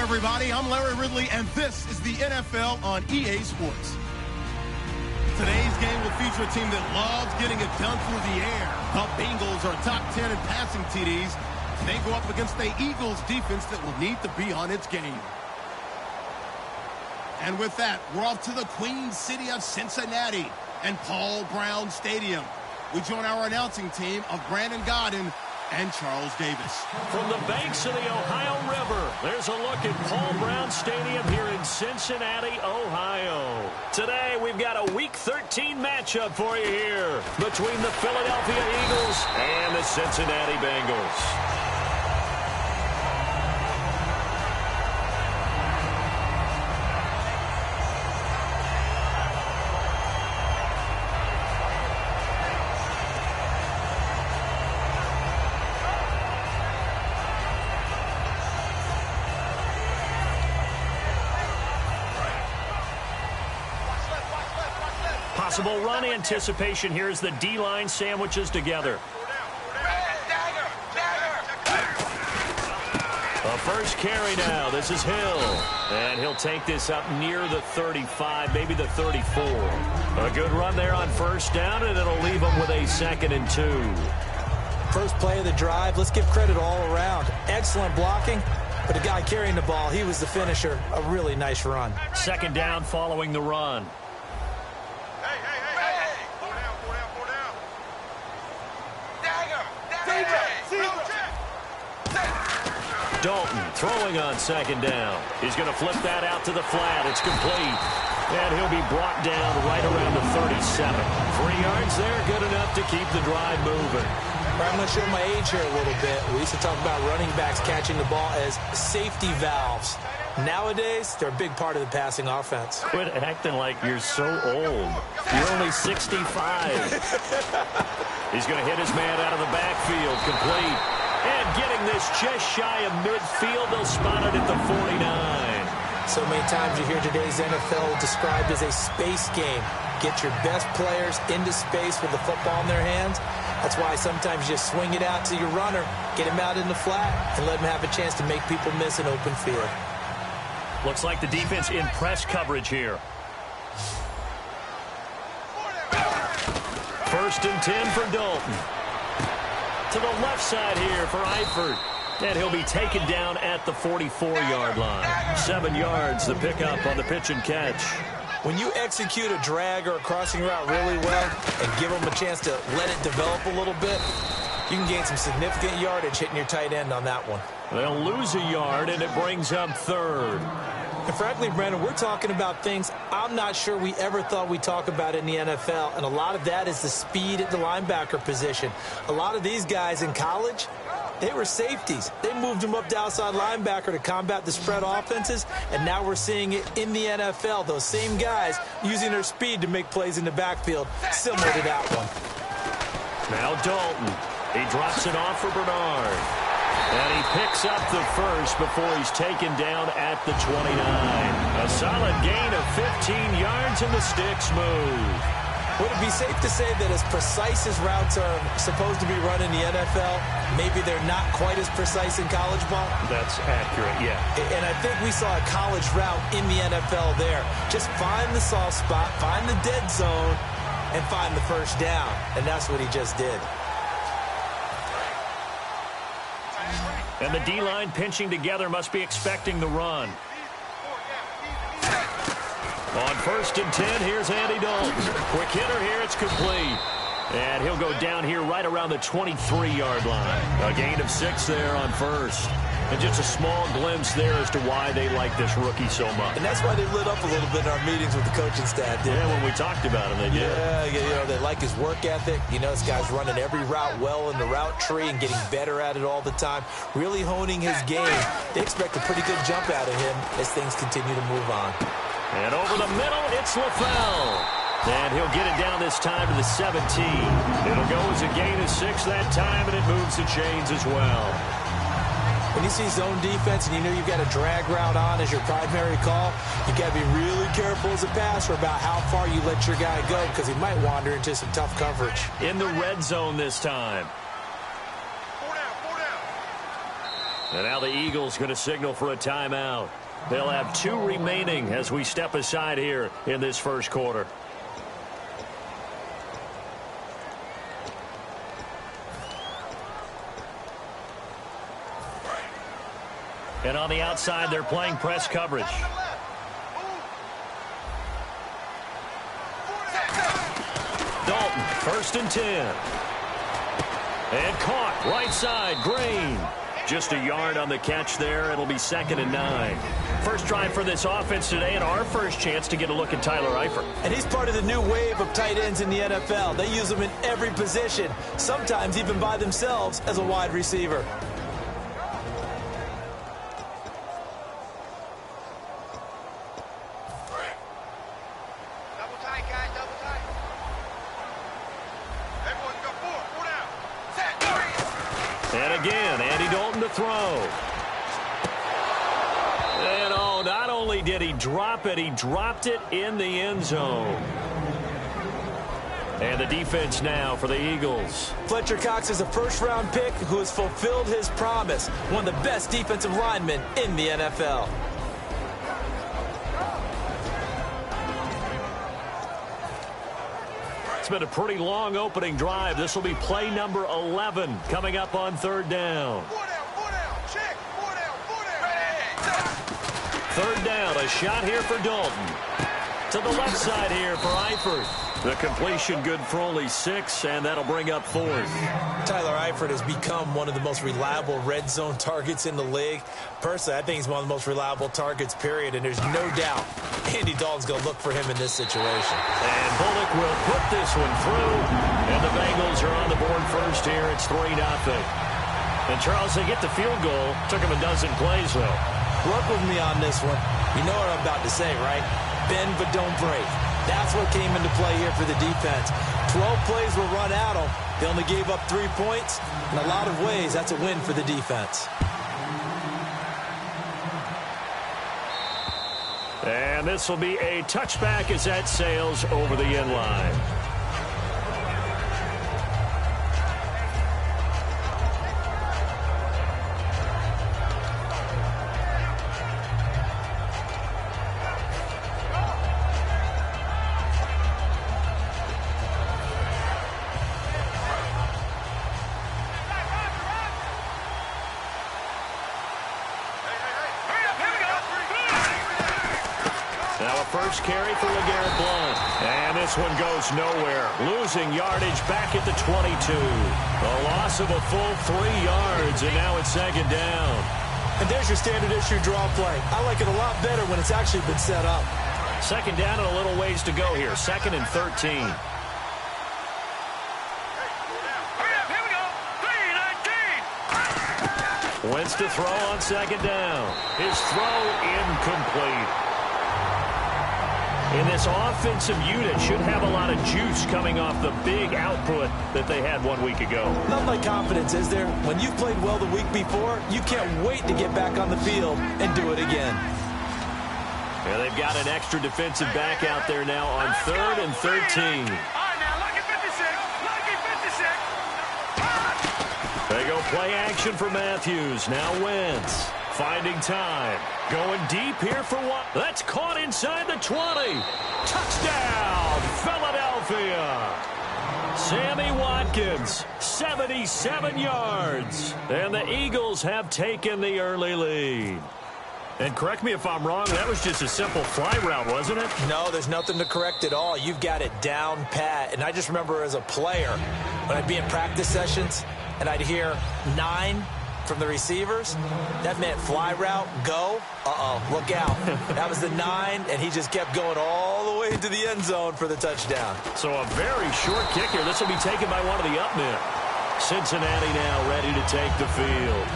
everybody. I'm Larry Ridley, and this is the NFL on EA Sports. Today's game will feature a team that loves getting it done through the air. The Bengals are top 10 in passing TDs. They go up against the Eagles defense that will need to be on its game. And with that, we're off to the Queen City of Cincinnati and Paul Brown Stadium. We join our announcing team of Brandon Godden and Charles Davis. From the banks of the Ohio River, there's a look at Paul Brown Stadium here in Cincinnati, Ohio. Today, we've got a Week 13 matchup for you here between the Philadelphia Eagles and the Cincinnati Bengals. Possible run anticipation here as the D-line sandwiches together. A first carry now. This is Hill. And he'll take this up near the 35, maybe the 34. A good run there on first down, and it'll leave him with a 2nd and 2. First play of the drive. Let's give credit all around. Excellent blocking, but the guy carrying the ball, he was the finisher. A really nice run. 2nd down following the run. Dalton throwing on 2nd down. He's going to flip that out to the flat. It's complete. And he'll be brought down right around the 37. 3 yards there, good enough to keep the drive moving. I'm going to show my age here a little bit. We used to talk about running backs catching the ball as safety valves. Nowadays, they're a big part of the passing offense. Quit acting like you're so old. You're only 65. He's going to hit his man out of the backfield, complete. And getting this just shy of midfield, they'll spot it at the 49. So many times you hear today's NFL described as a space game. Get your best players into space with the football in their hands. That's why sometimes you just swing it out to your runner, get him out in the flat, and let him have a chance to make people miss an open field. Looks like the defense in press coverage here. 1st and 10 for Dalton. To the left side here for Eifert. And he'll be taken down at the 44-yard line. 7 yards, the pickup on the pitch and catch. When you execute a drag or a crossing route really well and give them a chance to let it develop a little bit, you can gain some significant yardage hitting your tight end on that one. They'll lose a yard, and it brings up 3rd. And frankly, Brandon, we're talking about things I'm not sure we ever thought we'd talk about in the NFL, and a lot of that is the speed at the linebacker position. A lot of these guys in college, they were safeties. They moved them up to outside linebacker to combat the spread offenses, and now we're seeing it in the NFL. Those same guys using their speed to make plays in the backfield, similar to that one. Now Dalton. He drops it off for Bernard. And he picks up the first before he's taken down at the 29. A solid gain of 15 yards, and the sticks move. Would it be safe to say that as precise as routes are supposed to be run in the NFL, maybe they're not quite as precise in college ball? That's accurate, yeah. And I think we saw a college route in the NFL there. Just find the soft spot, find the dead zone, and find the first down. And that's what he just did. And the D-line pinching together must be expecting the run. On 1st and 10, here's Andy Dalton. Quick hitter here, it's complete. And he'll go down here right around the 23-yard line. A gain of 6 there on 1st. And just a small glimpse there as to why they like this rookie so much. And that's why they lit up a little bit in our meetings with the coaching staff, didn't they? When we talked about him, they did. Yeah, you know, they like his work ethic. You know, this guy's running every route well in the route tree and getting better at it all the time, really honing his game. They expect a pretty good jump out of him as things continue to move on. And over the middle, it's LaFell. And he'll get it down this time to the 17. It'll go as a gain of 6 that time, and it moves the chains as well. When you see zone defense and you know you've got a drag route on as your primary call, you got to be really careful as a passer about how far you let your guy go because he might wander into some tough coverage. In the red zone this time. And now the Eagles going to signal for a timeout. They'll have 2 remaining as we step aside here in this first quarter. And on the outside, they're playing press coverage. Dalton, 1st and 10. And caught right side, Green. Just a yard on the catch there. It'll be 2nd and 9. First drive for this offense today, and our first chance to get a look at Tyler Eifert. And he's part of the new wave of tight ends in the NFL. They use them in every position, sometimes even by themselves as a wide receiver. Double tight, guys, double tight. Everyone go forward, 4 down. Set, 3. And again, Andy Dalton to throw. And oh, not only did he drop it, he dropped it in the end zone. And the defense now for the Eagles. Fletcher Cox is a first-round pick who has fulfilled his promise. One of the best defensive linemen in the NFL. It's been a pretty long opening drive. This will be play number 11 coming up on 3rd down. 4 down, check. 4 down, 4 down. Ready, set. 3rd down, a shot here for Dalton. To the left side here for Eifert. The completion good for only 6, and that'll bring up 4th. Tyler Eifert has become one of the most reliable red zone targets in the league. Personally, I think he's one of the most reliable targets, period, and there's no doubt Andy Dalton's going to look for him in this situation. And Bullock will put this one through, and the Bengals are on the board first here. It's 3-0. And, Charles, they get the field goal. Took him a dozen plays, though. Work with me on this one. You know what I'm about to say, right? Bend but don't break. That's what came into play here for the defense. 12 plays were run at them. They only gave up 3 points. In a lot of ways, that's a win for the defense. And this will be a touchback as that sails over the end line. First carry for LeGarrette Blount. And this one goes nowhere. Losing yardage back at the 22. A loss of a full 3 yards, and now it's 2nd down. And there's your standard issue draw play. I like it a lot better when it's actually been set up. 2nd down and a little ways to go here. 2nd and 13. Wentz to throw on 2nd down. His throw incomplete. And this offensive unit should have a lot of juice coming off the big output that they had 1 week ago. Nothing like confidence, is there? When you've played well the week before, you can't wait to get back on the field and do it again. Yeah, they've got an extra defensive back out there now on 3rd and 13. All right, now, lucky 56. Lucky 56. They go play action for Matthews. Now Wentz finding time. Going deep here for one. That's caught inside the 20. Touchdown, Philadelphia. Sammy Watkins, 77 yards. And the Eagles have taken the early lead. And correct me if I'm wrong, that was just a simple fly route, wasn't it? No, there's nothing to correct at all. You've got it down pat. And I just remember as a player, when I'd be in practice sessions, and I'd hear 9 from the receivers, that meant fly route, go. Look out. That was the 9, and he just kept going all the way into the end zone for the touchdown. So a very short kick here. This will be taken by one of the up men. Cincinnati now ready to take the field.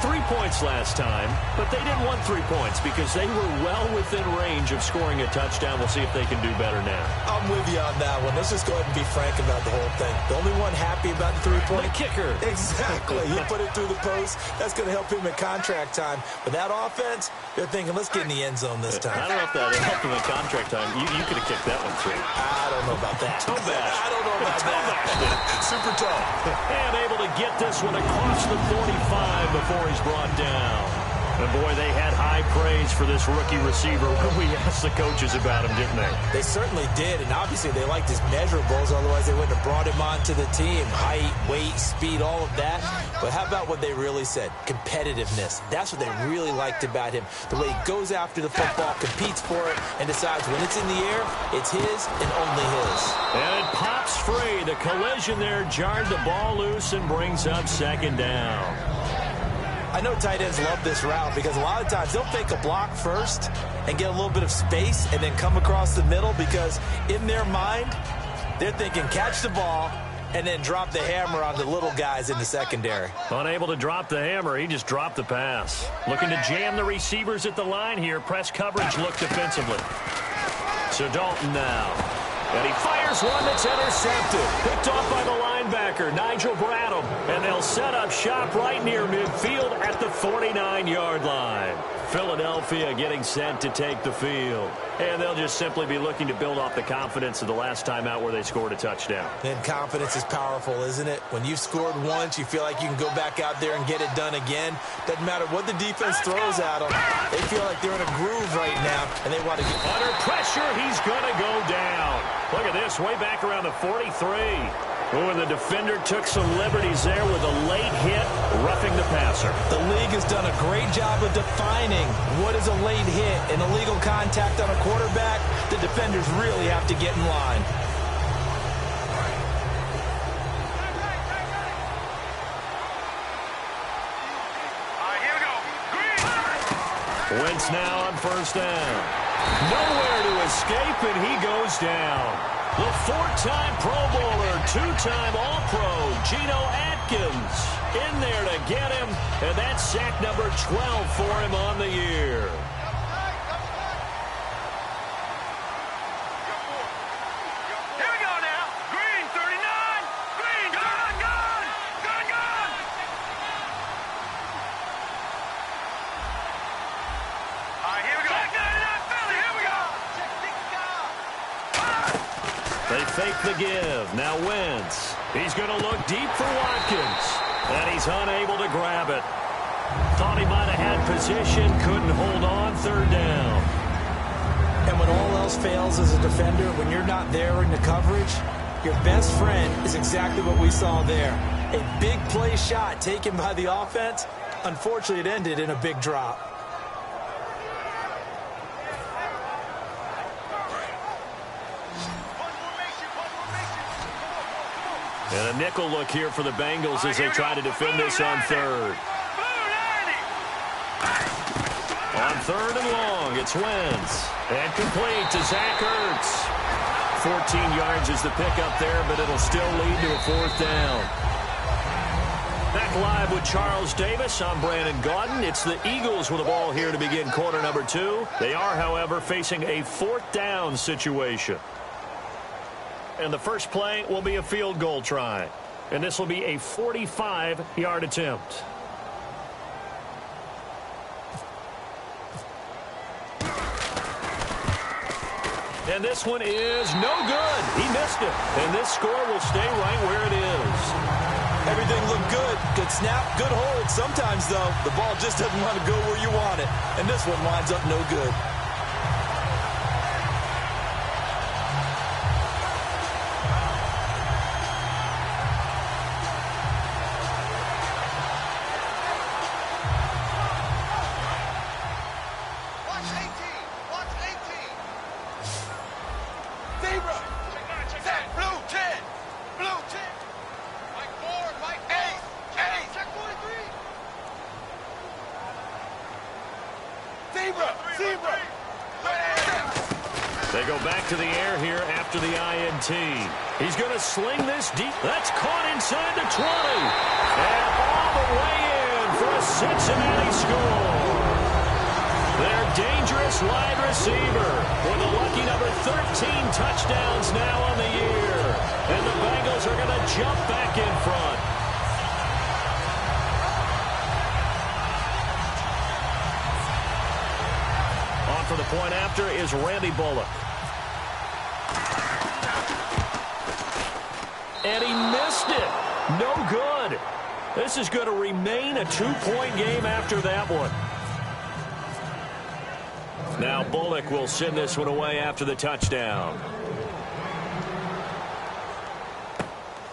3 points last time, but they didn't want 3 points because they were well within range of scoring a touchdown. We'll see if they can do better now. I'm with you on that one. Let's just go ahead and be frank about the whole thing. The only one happy about the 3-point. The kicker. Exactly. He put it through the post. That's going to help him in contract time. But that offense, they're thinking, let's get in the end zone this time. I don't know if that helped him in contract time. You could have kicked that one through. I don't know about that. Toe bash. I don't know about that. Super toe. And able to get this one across the 45 before he's brought down. And, boy, they had high praise for this rookie receiver when we asked the coaches about him, didn't they? They certainly did, and obviously they liked his measurables, otherwise they wouldn't have brought him onto the team. Height, weight, speed, all of that. But how about what they really said? Competitiveness. That's what they really liked about him. The way he goes after the football, competes for it, and decides when it's in the air, it's his and only his. And it pops free. The collision there jarred the ball loose and brings up second down. I know tight ends love this route because a lot of times they'll fake a block first and get a little bit of space and then come across the middle because in their mind, they're thinking catch the ball and then drop the hammer on the little guys in the secondary. Unable to drop the hammer, he just dropped the pass. Looking to jam the receivers at the line here. Press coverage look defensively. So Dalton now. And he fires one that's intercepted. Picked off by the linebacker, Nigel Bradham. And they'll set up shop right near midfield at the 49-yard line. Philadelphia getting set to take the field. And they'll just simply be looking to build off the confidence of the last time out where they scored a touchdown. And confidence is powerful, isn't it? When you've scored once, you feel like you can go back out there and get it done again. Doesn't matter what the defense throws at them. They feel like they're in a groove right now, and they want to get... Under pressure, he's going to go down. Look at this, way back around the 43. Oh, and the defender took some liberties there with a late hit, roughing the passer. The league has done a great job of defining what is a late hit. An illegal contact on a quarterback, the defenders really have to get in line. All right, here we go. Green. Wentz now on first down. Nowhere to escape, and he goes down. The 4-time Pro Bowler, 2-time All-Pro, Geno Atkins, in there to get him, and that's sack number 12 for him on the year. Here we go now. Green, 39. Green, gun, gun. Gun, gun. All right, here we go. Philly, here we go. They fake the give. Now Wentz. He's going to look deep for Watkins. And he's unable to grab it. Thought he might have had position. Couldn't hold on. Third down. And when all else fails as a defender, when you're not there in the coverage, your best friend is exactly what we saw there. A big play shot taken by the offense. Unfortunately, it ended in a big drop. And a nickel look here for the Bengals as they try to defend this on third. On third and long, it's Wentz. And complete to Zach Ertz. 14 yards is the pickup there, but it'll still lead to a fourth down. Back live with Charles Davis. I'm Brandon Gaudin. It's the Eagles with the ball here to begin quarter number 2. They are, however, facing a fourth down situation. And the first play will be a field goal try. And this will be a 45-yard attempt. And this one is no good. He missed it. And this score will stay right where it is. Everything looked good. Good snap, good hold. Sometimes, though, the ball just doesn't want to go where you want it. And this one winds up no good. They go back to the air here after the INT. He's going to sling this deep. That's caught inside the 20. And all the way in for a Cincinnati score. Their dangerous wide receiver with a lucky number 13 touchdowns now on the year. And the Bengals are going to jump back in front. On for the point after is Randy Bullock. And he missed it. No good. This is going to remain a 2-point game after that one. Now Bullock will send this one away after the touchdown.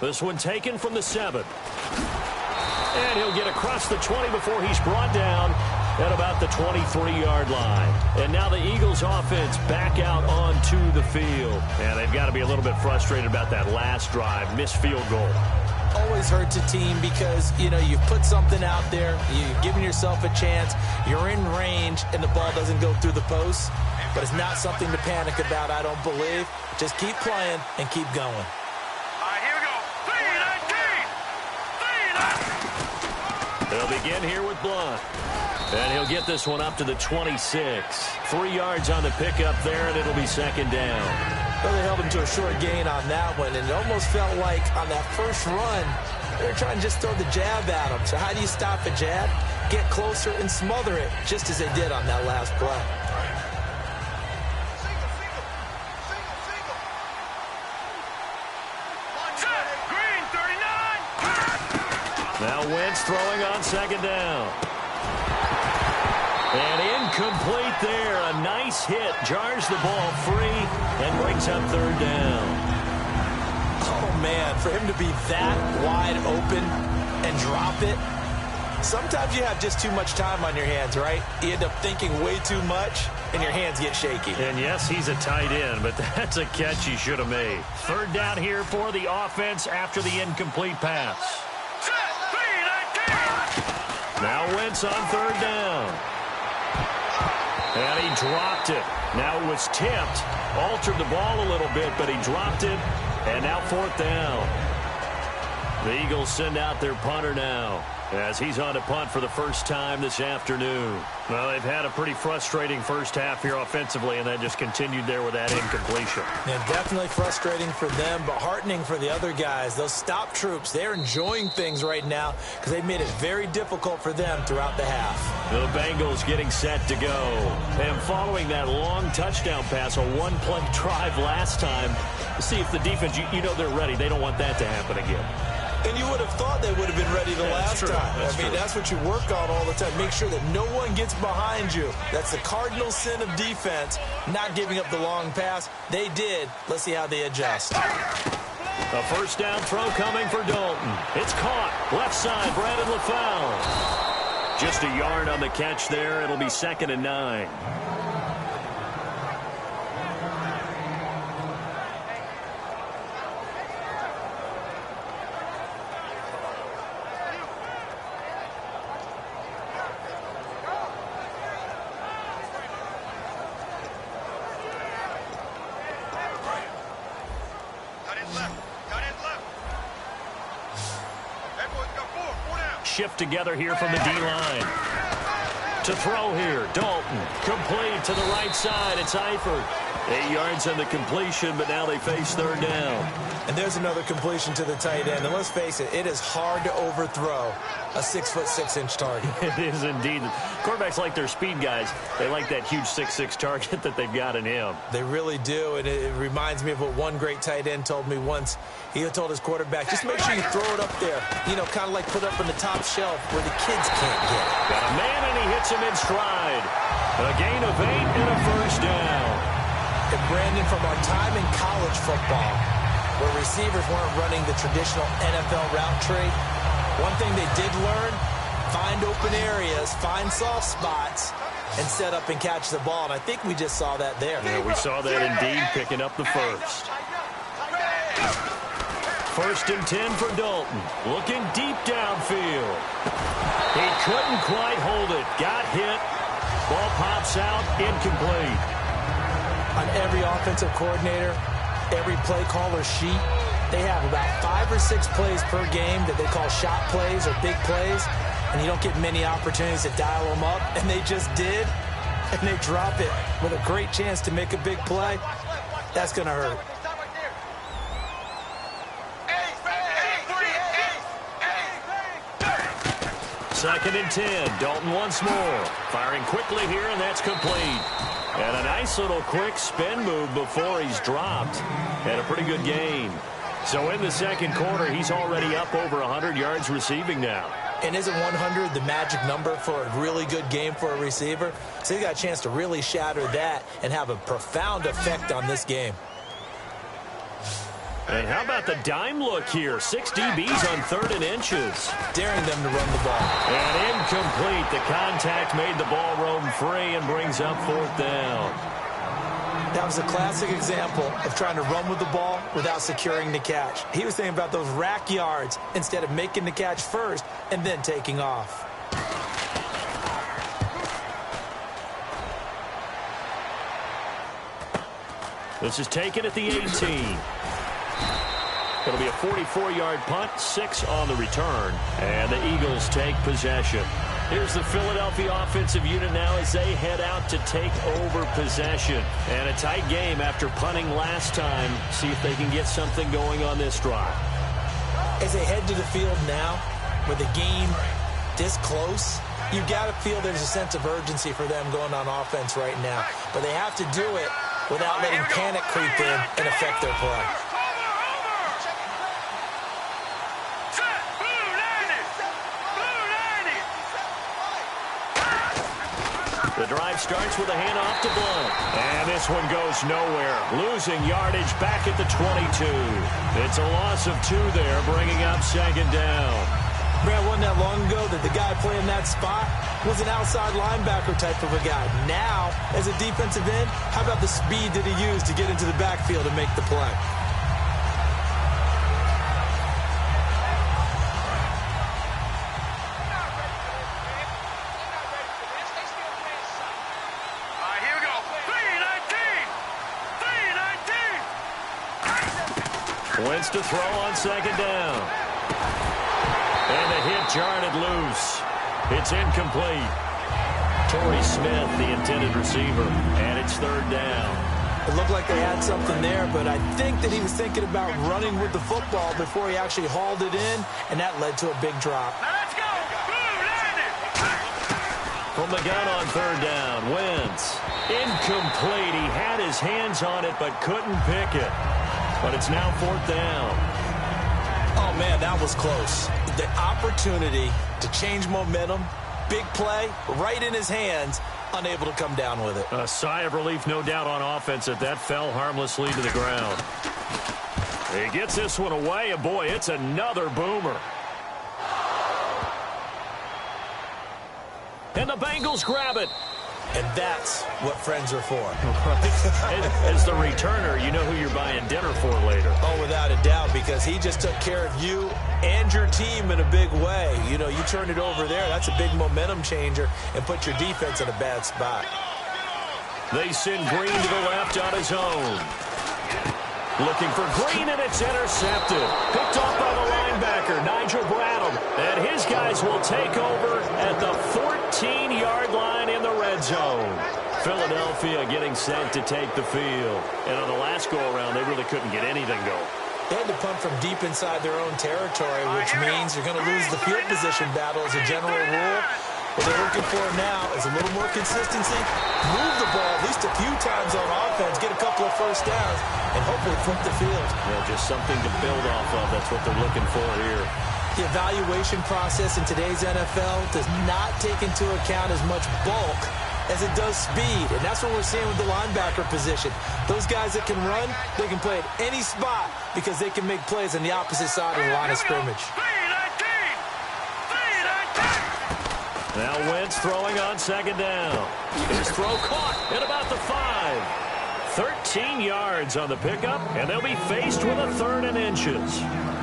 This one taken from the 7. And he'll get across the 20 before he's brought down at about the 23-yard line. And now the Eagles offense back out onto the field. And they've got to be a little bit frustrated about that last drive, missed field goal. Always hurts a team because, you know, you've put something out there, you've given yourself a chance, you're in range, and the ball doesn't go through the post. But it's not something to panic about, I don't believe. Just keep playing and keep going. All right, here we go. 3-19. They'll begin here with Blunt. And he'll get this one up to the 26. 3 yards on the pickup there, and it'll be second down. Well, they held him to a short gain on that one, and it almost felt like on that first run, they were trying to just throw the jab at him. So how do you stop a jab? Get closer and smother it, just as they did on that last play. Green, 39. Now Wentz throwing on second down. And incomplete there. A nice hit. Jars the ball free and brings up third down. Oh, man, for him to be that wide open and drop it. Sometimes you have just too much time on your hands, right? You end up thinking way too much, and your hands get shaky. And yes, he's a tight end, but that's a catch he should have made. Third down here for the offense after the incomplete pass. Set, 3-19. Now Wentz on third down. And he dropped it. Now it was tipped. Altered the ball a little bit, but he dropped it. And now fourth down. The Eagles send out their punter now, as he's on to punt for the first time this afternoon. Well, they've had a pretty frustrating first half here offensively, and that just continued there with that incompletion. Yeah, definitely frustrating for them, but heartening for the other guys. Those stop troops, they're enjoying things right now because they've made it very difficult for them throughout the half. The Bengals getting set to go. And following that long touchdown pass, a one-play drive last time, see if the defense, you know they're ready. They don't want that to happen again. And you would have thought they would have been ready the last time. I mean, that's what you work on all the time. Make sure that no one gets behind you. That's the cardinal sin of defense, not giving up the long pass. They did. Let's see how they adjust. A first down throw coming for Dalton. It's caught. Left side, Brandon LaFell. Just a yard on the catch there. It'll be 2nd and 9. Shift together here from the D-line. To throw here, Dalton. Complete to the right side. It's Eifert. 8 yards on the completion, but now they face third down. And there's another completion to the tight end. And let's face it, it is hard to overthrow a 6'6" target. It is indeed. Quarterbacks like their speed guys. They like that huge 6'6" target that they've got in him. They really do, and it reminds me of what one great tight end told me once. He told his quarterback, just make sure you throw it up there. You know, kind of like put it up on the top shelf where the kids can't get it. Got a man, and he hits him in stride. A gain of 8 and a first down. And Brandon, from our time in college football, where receivers weren't running the traditional NFL route tree, one thing they did learn, find open areas, find soft spots, and set up and catch the ball. And I think we just saw that there. Yeah, we saw that indeed, picking up the first. 1st and 10 for Dalton. Looking deep downfield. He couldn't quite hold it. Got hit. Ball pops out. Incomplete. On every offensive coordinator, every play caller sheet, they have about 5 or 6 plays per game that they call shot plays or big plays. and you don't get many opportunities to dial them up, and they just did, and they drop it with a great chance to make a big play, that's going to hurt. Second and 10. Dalton once more. Firing quickly here, and that's complete. And a nice little quick spin move before he's dropped. And a pretty good game. So in the second quarter, he's already up over 100 yards receiving now. And isn't 100 the magic number for a really good game for a receiver? So he got a chance to really shatter that and have a profound effect on this game. And how about the dime look here? 6 DBs on 3rd and inches. Daring them to run the ball. And incomplete. The contact made the ball roam free and brings up 4th down. That was a classic example of trying to run with the ball without securing the catch. He was thinking about those rack yards instead of making the catch first and then taking off. This is taken at the 18. It'll be a 44-yard punt, 6 on the return, and the Eagles take possession. Here's the Philadelphia offensive unit now as they head out to take over possession. And a tight game after punting last time. See if they can get something going on this drive. As they head to the field now, with the game this close, you've got to feel there's a sense of urgency for them going on offense right now. But they have to do it without letting panic creep in and affect their play. The drive starts with a handoff to Blunt. And this one goes nowhere. Losing yardage back at the 22. It's a loss of 2 there, bringing up 2nd down. Brad, wasn't that long ago that the guy playing that spot was an outside linebacker type of a guy. Now, as a defensive end, how about the speed that he used to get into the backfield and make the play? Wentz to throw on 2nd down. And the hit jarred it loose. It's incomplete. Torrey Smith, the intended receiver, and it's 3rd down. It looked like they had something there, but I think that he was thinking about running with the football before he actually hauled it in, and that led to a big drop. Let's go! From the gun on 3rd down, Wentz. Incomplete. He had his hands on it, but couldn't pick it. But it's now 4th down. Oh, man, that was close. The opportunity to change momentum, big play, right in his hands, unable to come down with it. A sigh of relief, no doubt, on offense that fell harmlessly to the ground. He gets this one away, and boy, it's another boomer. And the Bengals grab it. And that's what friends are for. As the returner, you know who you're buying dinner for later. Oh, without a doubt, because he just took care of you and your team in a big way. You know, you turn it over there, that's a big momentum changer, and put your defense in a bad spot. They send Green to the left on his own. Looking for Green, and it's intercepted. Picked off by the linebacker, Nigel Bradham. And his guys will take over at the 14-yard line in the red zone. Philadelphia getting set to take the field. And on the last go-around, they really couldn't get anything going. They had to punt from deep inside their own territory, which means you're going to lose the field position battle as a general rule. What they're looking for now is a little more consistency, move the ball at least a few times on offense, get a couple of first downs, and hopefully flip the field. Yeah, just something to build off of. That's what they're looking for here. The evaluation process in today's NFL does not take into account as much bulk as it does speed, and that's what we're seeing with the linebacker position. Those guys that can run, they can play at any spot because they can make plays on the opposite side of the line of scrimmage. Now Wentz throwing on 2nd down. His throw caught at about the 5. 13 yards on the pickup, and they'll be faced with a 3rd and inches.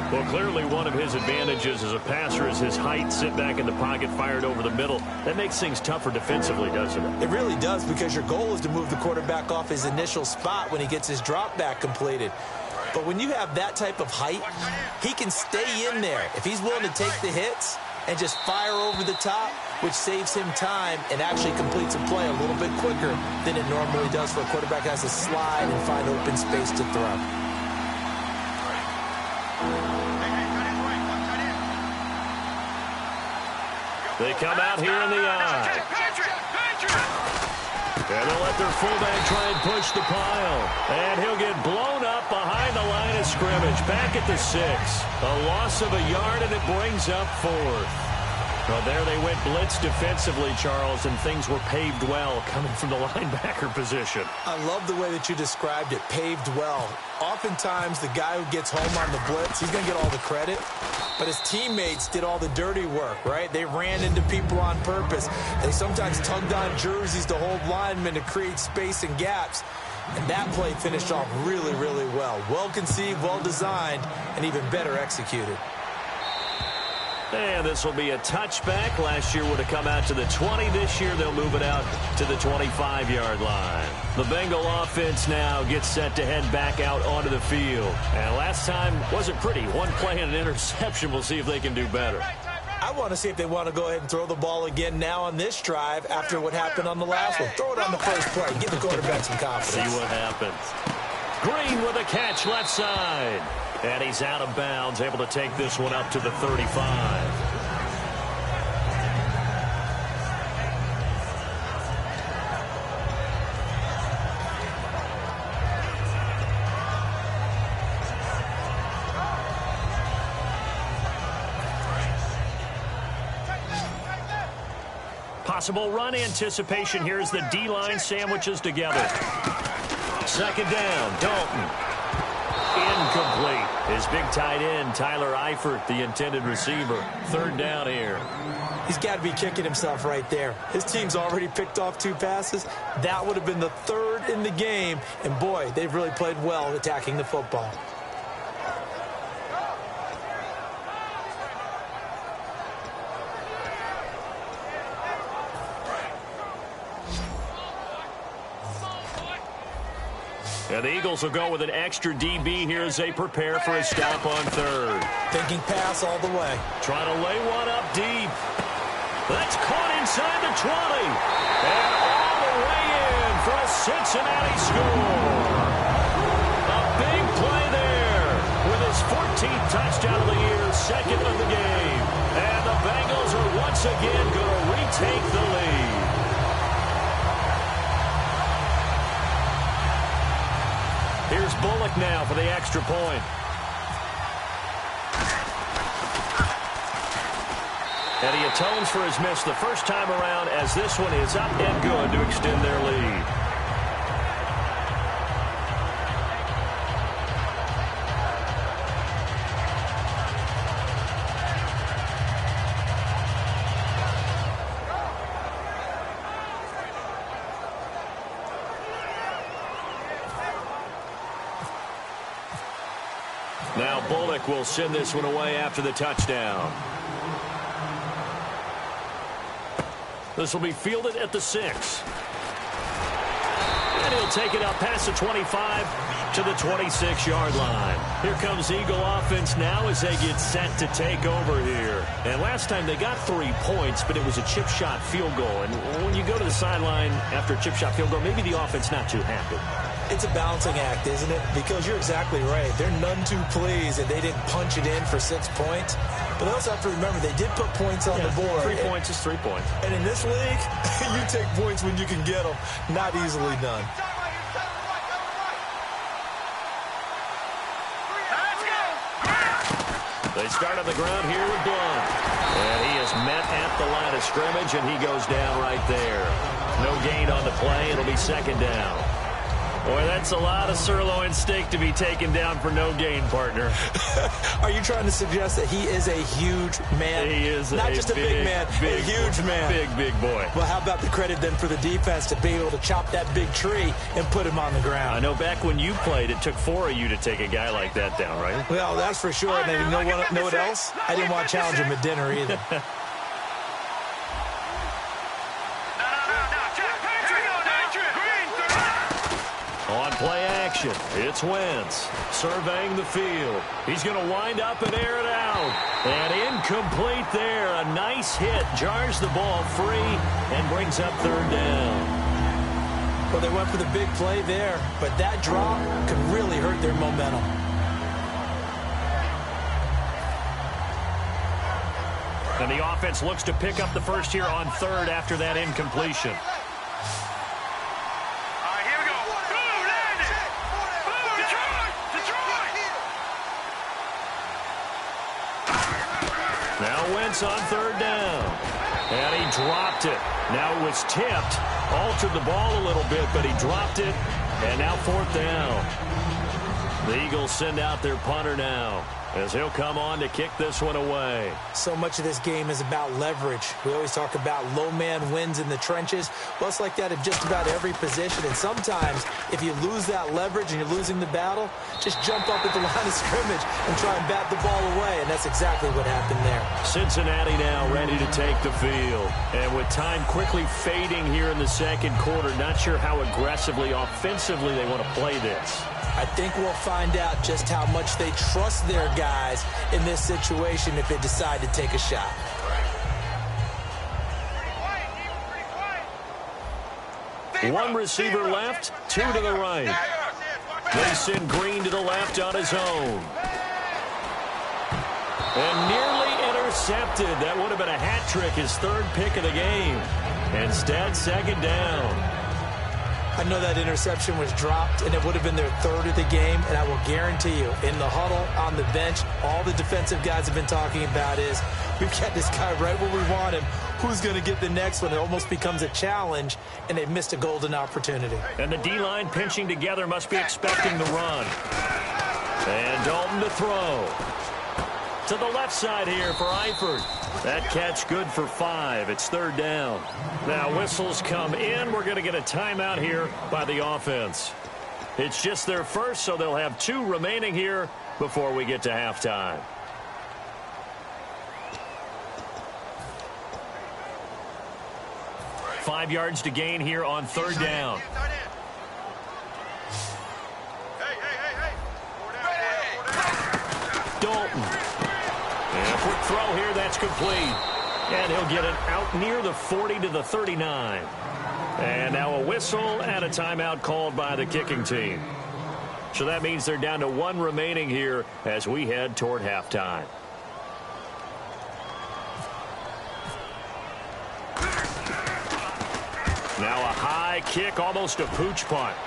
Well, clearly one of his advantages as a passer is his height. Sit back in the pocket, fired over the middle. That makes things tougher defensively, doesn't it? It really does, because your goal is to move the quarterback off his initial spot when he gets his drop back completed. But when you have that type of height, he can stay in there. If he's willing to take the hits, and just fire over the top, which saves him time and actually completes a play a little bit quicker than it normally does for a quarterback who has to slide and find open space to throw. They come out here in the eye. And they'll let their fullback try and push the pile. And he'll get blown up behind the line of scrimmage. Back at the 6. A loss of a yard, and it brings up 4th. Well, there they went blitz defensively, Charles, and things were paved well coming from the linebacker position. I love the way that you described it, paved well. Oftentimes, the guy who gets home on the blitz, he's going to get all the credit, but his teammates did all the dirty work, right? They ran into people on purpose. They sometimes tugged on jerseys to hold linemen to create space and gaps, and that play finished off really, really well. Well conceived, well designed, and even better executed. And this will be a touchback. Last year would have come out to the 20. This year they'll move it out to the 25-yard line. The Bengal offense now gets set to head back out onto the field. And last time wasn't pretty. One play and an interception. We'll see if they can do better. I want to see if they want to go ahead and throw the ball again now on this drive after what happened on the last one. Throw it on the first play. Give the quarterback some confidence. See what happens. Green with a catch left side. And he's out of bounds, able to take this one up to the 35. Possible run anticipation here as the D-line sandwiches together. Second down, Dalton. Incomplete. His big tight end, Tyler Eifert, the intended receiver. Third down here. He's got to be kicking himself right there. His team's already picked off 2 passes. That would have been the 3rd in the game. And, boy, they've really played well attacking the football. And the Eagles will go with an extra DB here as they prepare for a stop on 3rd. Thinking pass all the way. Trying to lay one up deep. That's caught inside the 20. And all the way in for a Cincinnati score. A big play there with his 14th touchdown of the year, 2nd of the game. And the Bengals are once again going to retake the lead. Here's Bullock now for the extra point. And he atones for his miss the first time around as this one is up and good to extend their lead. Now Bullock will send this one away after the touchdown. This will be fielded at the 6. And he'll take it up past the 25 to the 26-yard line. Here comes Eagle offense now as they get set to take over here. And last time they got 3 points, but it was a chip shot field goal. And when you go to the sideline after a chip shot field goal, maybe the offense not too happy. It's a balancing act, isn't it? Because you're exactly right. They're none too pleased that they didn't punch it in for 6 points. But they also have to remember they did put points on the board. 3 points is 3 points. And in this league, you take points when you can get them. Not easily done. They start on the ground here with Blunt. And he is met at the line of scrimmage, and he goes down right there. No gain on the play. It'll be 2nd down. Boy, that's a lot of sirloin steak to be taken down for no gain, partner. Are you trying to suggest that he is a huge man? He is not just a big man, a huge man. Big boy. Well, how about the credit then for the defense to be able to chop that big tree and put him on the ground? I know back when you played, it took 4 of you to take a guy like that down, right? Well, that's for sure. And then know what else? I didn't want to challenge him at dinner either. On play action. formation. It's Wentz surveying the field. He's going to wind up and air it out. And incomplete there. A nice hit. Jars the ball free and brings up third down. Well, they went for the big play there, but that drop could really hurt their momentum. And the offense looks to pick up the first here on third after that incompletion. All right, here we go. Boom, landed. Boom, Detroit. Now Wentz on third down. And he dropped it. Now it was tipped. Altered the ball a little bit, but he dropped it. And now fourth down. The Eagles send out their punter now, as he'll come on to kick this one away. So much of this game is about leverage. We always talk about low man wins in the trenches. Well, it's like that in just about every position. And sometimes, if you lose that leverage and you're losing the battle, just jump up at the line of scrimmage and try and bat the ball away. And that's exactly what happened there. Cincinnati now ready to take the field. And with time quickly fading here in the second quarter, not sure how aggressively, offensively they want to play this. I think we'll find out just how much they trust their guys in this situation if they decide to take a shot. One receiver left, two to the right. They send Green to the left on his own. And nearly intercepted. That would have been a hat trick, his third pick of the game. Instead, second down. I know that interception was dropped, and it would have been their third of the game, and I will guarantee you, in the huddle, on the bench, all the defensive guys have been talking about is, we've got this guy right where we want him. Who's going to get the next one? It almost becomes a challenge, and they've missed a golden opportunity. And the D-line pinching together must be expecting the run. And Dalton to throw. To the left side here for Eifert. That catch good for 5. It's third down. Now whistles come in. We're going to get a timeout here by the offense. It's just their first, so they'll have 2 remaining here before we get to halftime. Five yards to gain here on third down. Dalton. And a quick throw here, that's complete. And he'll get it out near the 40 to the 39. And now a whistle and a timeout called by the kicking team. So that means they're down to 1 remaining here as we head toward halftime. Now a high kick, almost a pooch punt.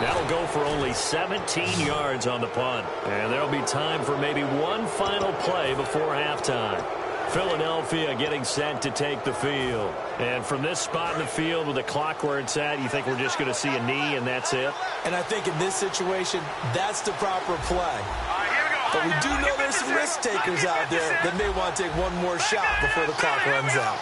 That'll go for only 17 yards on the punt. And there'll be time for maybe one final play before halftime. Philadelphia getting set to take the field. And from this spot in the field with the clock where it's at, you think we're just going to see a knee and that's it? And I think in this situation, that's the proper play. But we do know there's some risk takers out there that may want to take one more shot before the clock runs out.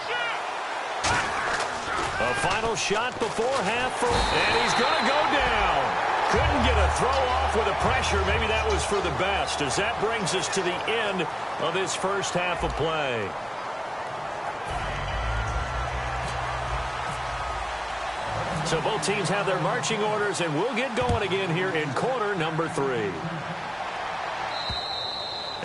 A final shot before half, and he's going to go down. Couldn't get a throw off with the pressure. Maybe that was for the best, as that brings us to the end of this first half of play. So both teams have their marching orders, and we'll get going again here in quarter number 3.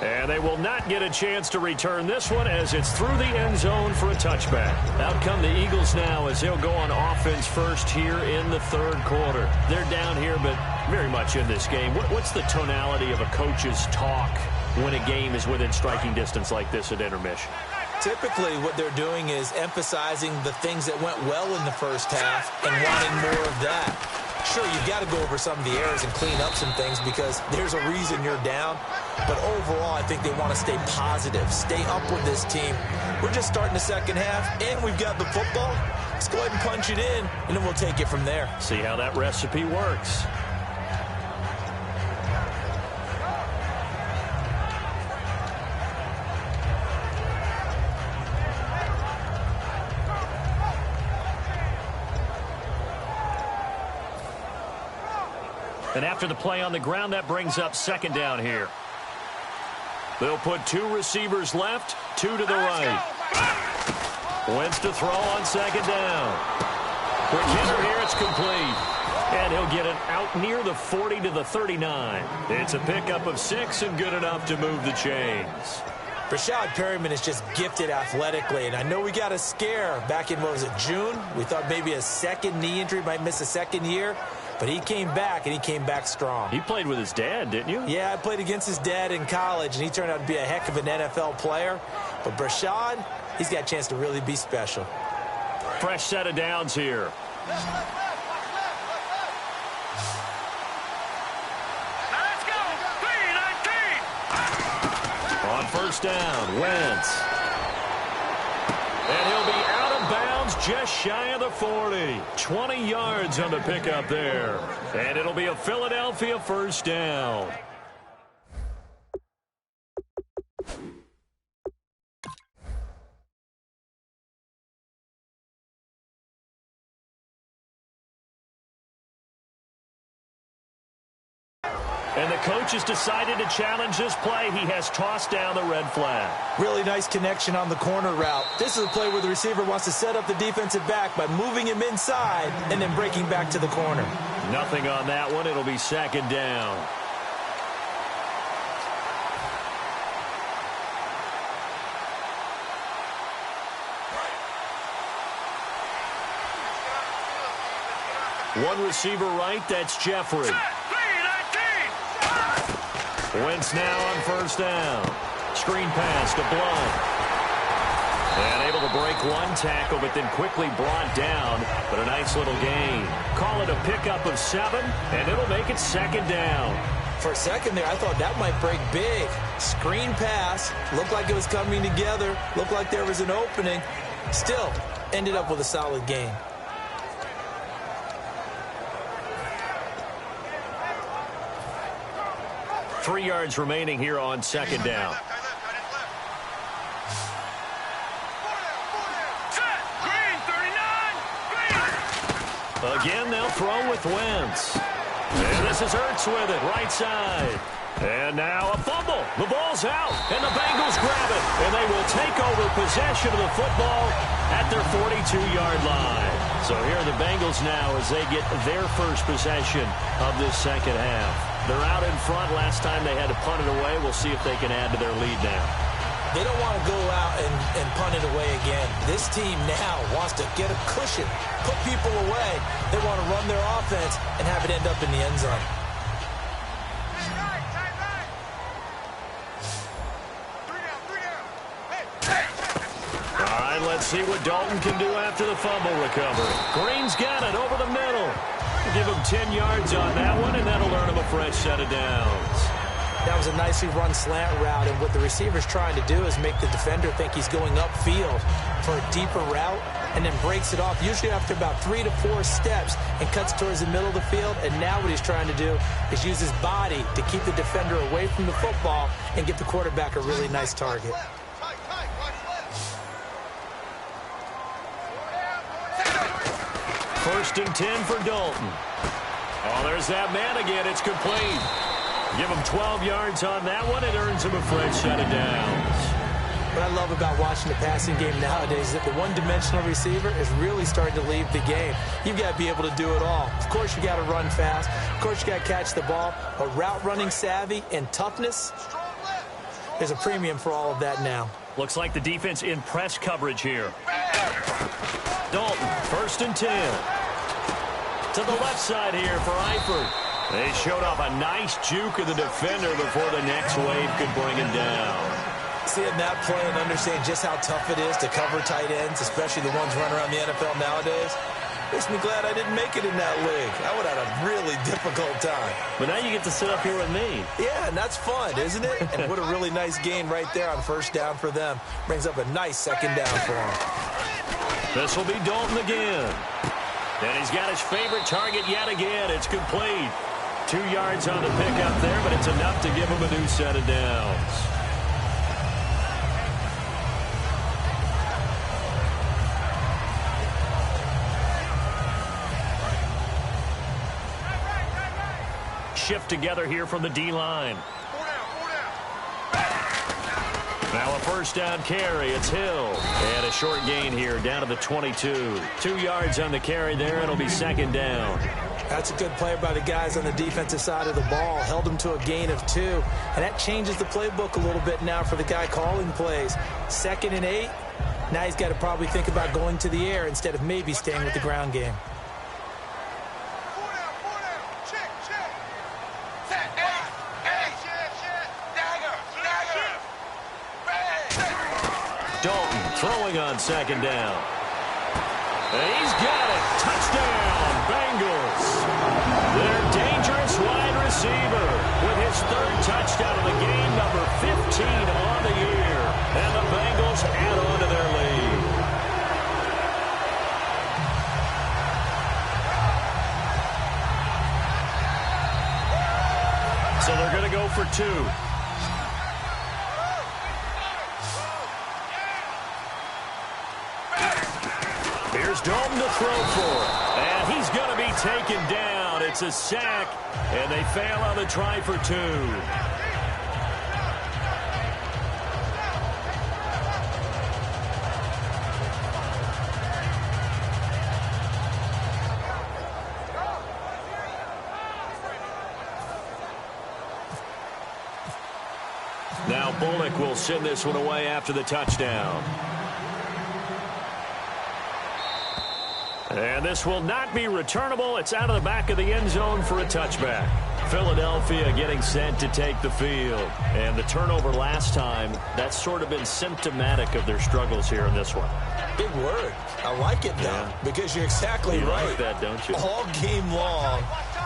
And they will not get a chance to return this one as it's through the end zone for a touchback. Out come the Eagles now as they'll go on offense first here in the third quarter. They're down here, but very much in this game. What's the tonality of a coach's talk when a game is within striking distance like this at intermission? Typically, what they're doing is emphasizing the things that went well in the first half and wanting more of that. Sure, you've got to go over some of the errors and clean up some things because there's a reason you're down. But overall, I think they want to stay positive, stay up with this team. We're just starting the second half, and we've got the football. Let's go ahead and punch it in, and then we'll take it from there. See how that recipe works. And after the play on the ground, that brings up second down here. They'll put 2 receivers left, 2 to the right. Wentz to throw on second down. Quick hitter here, it's complete. And he'll get it out near the 40 to the 39. It's a pickup of 6 and good enough to move the chains. Rashad Perryman is just gifted athletically, and I know we got a scare back in, what was it, June? We thought maybe a second knee injury, might miss a second year, but he came back, and he came back strong. He played with his dad, didn't you? Yeah, I played against his dad in college, and he turned out to be a heck of an NFL player. But Rashad, he's got a chance to really be special. Fresh set of downs here. First down, Wentz. And he'll be out of bounds just shy of the 40. 20 yards on the pickup there. And it'll be a Philadelphia first down. And the coach has decided to challenge this play. He has tossed down the red flag. Really nice connection on the corner route. This is a play where the receiver wants to set up the defensive back by moving him inside and then breaking back to the corner. Nothing on that one. It'll be second down. One receiver right, that's Jeffrey. Wentz now on first down. Screen pass to Blount. And able to break one tackle, but then quickly brought down. But a nice little gain. Call it a pickup of 7, and it'll make it second down. For a second there, I thought that might break big. Screen pass. Looked like it was coming together. Looked like there was an opening. Still, ended up with a solid gain. Three yards remaining here on second down. Again, they'll throw with Wentz. And this is Ertz with it, right side. And now a fumble. The ball's out, and the Bengals grab it. And they will take over possession of the football at their 42-yard line. So here are the Bengals now as they get their first possession of this second half. They're out in front. Last time they had to punt it away. We'll see if they can add to their lead now. They don't want to go out and punt it away again. This team now wants to get a cushion, put people away. They want to run their offense and have it end up in the end zone. All right, let's see what Dalton can do after the fumble recovery. Green's got it over the middle. Give him 10 yards on that one, and that'll earn him a fresh set of downs. That was a nicely run slant route, and what the receiver's trying to do is make the defender think he's going upfield for a deeper route and then breaks it off, usually after about 3 to 4 steps, and cuts towards the middle of the field. And now what he's trying to do is use his body to keep the defender away from the football and give the quarterback a really nice target. First and 10 for Dalton. Oh, there's that man again. It's complete. Give him 12 yards on that one. It earns him a fresh set of downs. What I love about watching the passing game nowadays is that the one-dimensional receiver is really starting to leave the game. You've got to be able to do it all. Of course, you got to run fast. Of course, you got to catch the ball. But route running savvy and toughness, there's a premium for all of that now. Looks like the defense in press coverage here. Dalton, first and 10. To the left side here for Eifert. They showed off a nice juke of the defender before the next wave could bring him down. Seeing that play and understanding just how tough it is to cover tight ends, especially the ones running around the NFL nowadays, makes me glad I didn't make it in that league. I would have had a really difficult time. But now you get to sit up here with me. Yeah, and that's fun, isn't it? And what a really nice gain right there on first down for them. Brings up a nice second down for them. This will be Dalton again. And he's got his favorite target yet again. It's complete. 2 yards on the pickup there, but it's enough to give him a new set of downs. Shift together here from the D-line. Now a first down carry. It's Hill. And a short gain here down to the 22. 2 yards on the carry there. It'll be second down. That's a good play by the guys on the defensive side of the ball. Held them to a gain of 2. And that changes the playbook a little bit now for the guy calling plays. 2nd and 8. Now he's got to probably think about going to the air instead of maybe staying with the ground game. Dalton throwing on second down. And he's got it. Touchdown, Bengals. Their dangerous wide receiver with his 3rd touchdown of the game, number 15 on the year. And the Bengals add on to their lead. So they're going to go for 2. Here's Dalton to throw for. And he's going to be taken down. It's a sack. And they fail on the try for 2. Now Bullock will send this one away after the touchdown. And this will not be returnable. It's out of the back of the end zone for a touchback. Philadelphia getting set to take the field. And the turnover last time, that's sort of been symptomatic of their struggles here in this one. Big word. I like it, though, because you're exactly right. Like that, don't you? All game long,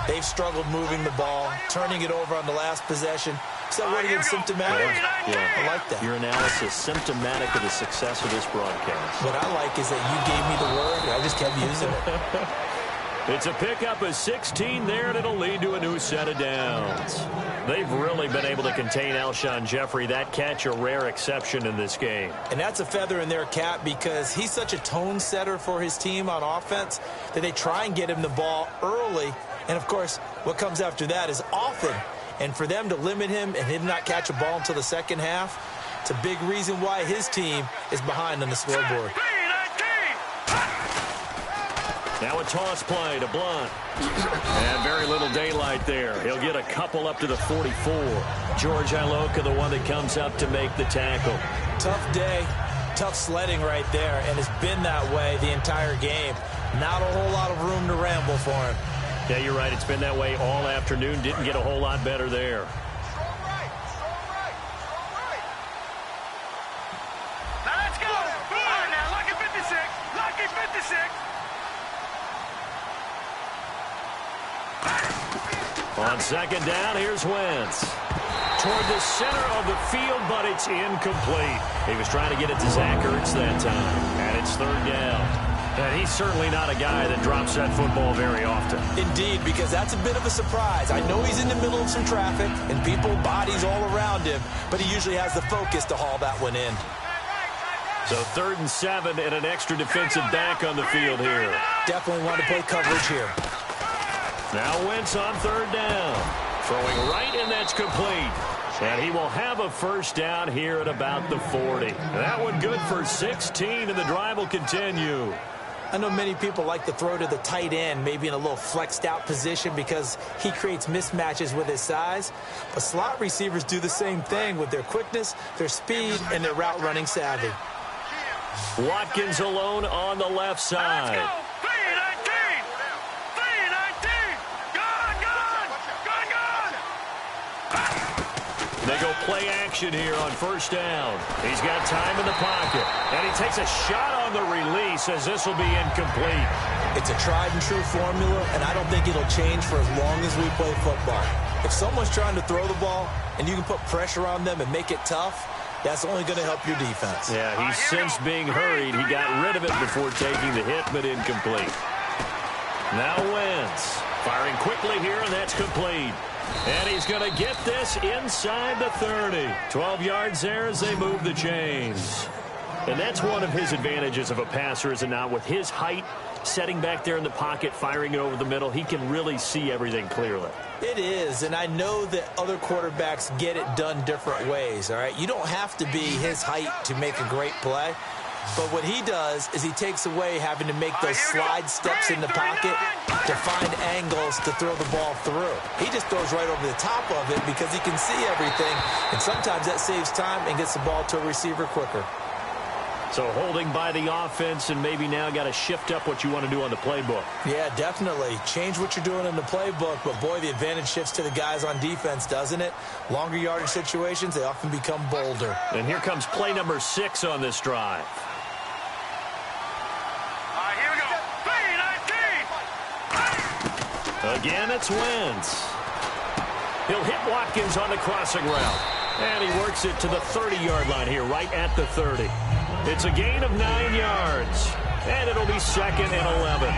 they've struggled moving the ball, turning it over on the last possession. Is that really symptomatic? Yeah. I like that. Your analysis symptomatic of the success of this broadcast. What I like is that you gave me the word, and I just kept using it. It's a pickup of 16 there, and it'll lead to a new set of downs. They've really been able to contain Alshon Jeffrey. That catch a rare exception in this game. And that's a feather in their cap because he's such a tone setter for his team on offense that they try and get him the ball early. And, of course, what comes after that is often. And for them to limit him and him not catch a ball until the second half, it's a big reason why his team is behind on the scoreboard. Now a toss play to Blunt. And very little daylight there. He'll get a couple up to the 44. George Iloka, the one that comes up to make the tackle. Tough day, tough sledding right there, and it's been that way the entire game. Not a whole lot of room to ramble for him. Yeah, you're right. It's been that way all afternoon. Didn't get a whole lot better there. Now let's go. All right, now, lucky 56. Lucky 56. On second down, here's Wentz. Toward the center of the field, but it's incomplete. He was trying to get it to Zach Ertz that time. And it's third down. And he's certainly not a guy that drops that football very often. Indeed, because that's a bit of a surprise. I know he's in the middle of some traffic and people, bodies all around him, but he usually has the focus to haul that one in. So 3rd and 7 and an extra defensive back on the field here. Definitely want to play coverage here. Now Wentz on third down. Throwing right, and that's complete. And he will have a first down here at about the 40. That one good for 16, and the drive will continue. I know many people like to throw to the tight end, maybe in a little flexed out position because he creates mismatches with his size. But slot receivers do the same thing with their quickness, their speed, and their route running savvy. Watkins alone on the left side. Let's go. 319. 319. Gone. They go play action here on first down. He's got time in the pocket. And he takes a shot on the release as this will be incomplete. It's a tried and true formula, and I don't think it'll change for as long as we play football. If someone's trying to throw the ball and you can put pressure on them and make it tough, that's only going to help your defense. Yeah, he's since being hurried. He got rid of it before taking the hit, but incomplete. Now Wentz firing quickly here, and that's complete. And he's going to get this inside the 30. 12 yards there as they move the chains. And that's one of his advantages of a passer, is it not? With his height, setting back there in the pocket, firing it over the middle, he can really see everything clearly. It is, and I know that other quarterbacks get it done different ways, all right? You don't have to be his height to make a great play, but what he does is he takes away having to make those slide steps in the pocket to find angles to throw the ball through. He just throws right over the top of it because he can see everything, and sometimes that saves time and gets the ball to a receiver quicker. So holding by the offense, and maybe now got to shift up what you want to do on the playbook. Yeah, definitely. Change what you're doing in the playbook, but boy, the advantage shifts to the guys on defense, doesn't it? Longer yardage situations, they often become bolder. And here comes play number 6 on this drive. Here we go. 3-19. Again, it's Wentz. He'll hit Watkins on the crossing route. And he works it to the 30-yard line here, right at the 30. It's a gain of 9 yards. And it'll be 2nd and 11.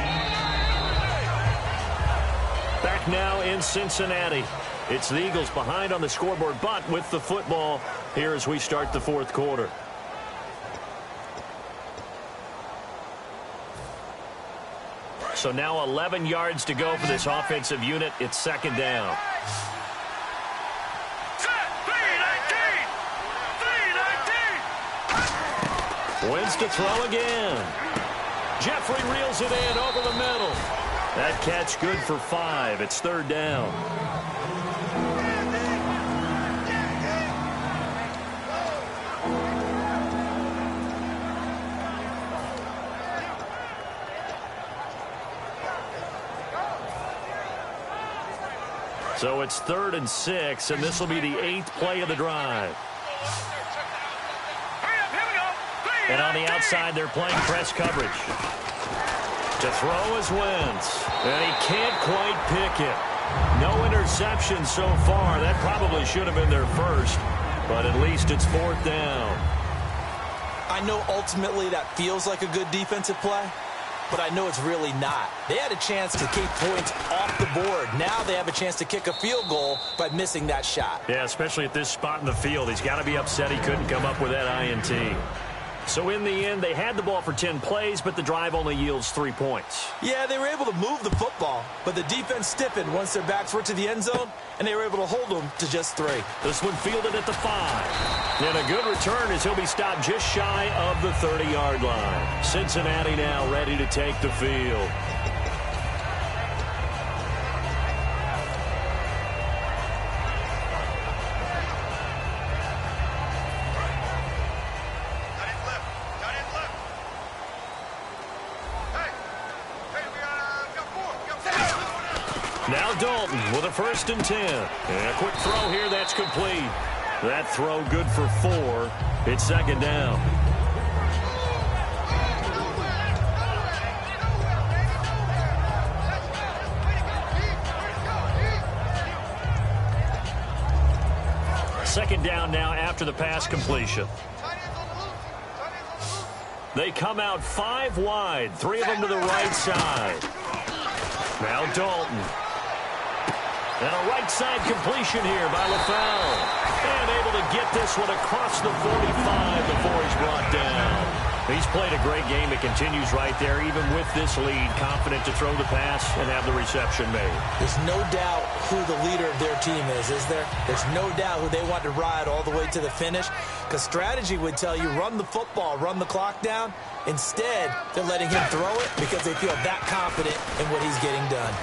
Back now in Cincinnati. It's the Eagles behind on the scoreboard, but with the football here as we start the 4th quarter. So now 11 yards to go for this offensive unit. It's 2nd down. Wins to throw again. Jeffrey reels it in over the middle. That catch good for 5. It's 3rd down. So it's 3rd and 6, and this will be the 8th play of the drive. And on the outside, they're playing press coverage. To throw is Wentz. And he can't quite pick it. No interception so far. That probably should have been their first. But at least it's 4th down. I know ultimately that feels like a good defensive play, but I know it's really not. They had a chance to keep points off the board. Now they have a chance to kick a field goal by missing that shot. Yeah, especially at this spot in the field. He's got to be upset he couldn't come up with that INT. So in the end, they had the ball for 10 plays, but the drive only yields 3 points. Yeah, they were able to move the football, but the defense stiffened once their backs were to the end zone, and they were able to hold them to just 3. This one fielded at the 5. And a good return as he'll be stopped just shy of the 30-yard line. Cincinnati now ready to take the field. Now Dalton with a 1st and 10. And a quick throw here, that's complete. That throw good for 4. It's 2nd down. Second down now after the pass completion. They come out 5 wide, 3 of them to the right side. Now Dalton. And a right side completion here by LaFell. And able to get this one across the 45 before he's brought down. He's played a great game. It continues right there, even with this lead. Confident to throw the pass and have the reception made. There's no doubt who the leader of their team is there? There's no doubt who they want to ride all the way to the finish. Because strategy would tell you, run the football, run the clock down. Instead, they're letting him throw it because they feel that confident in what he's getting done.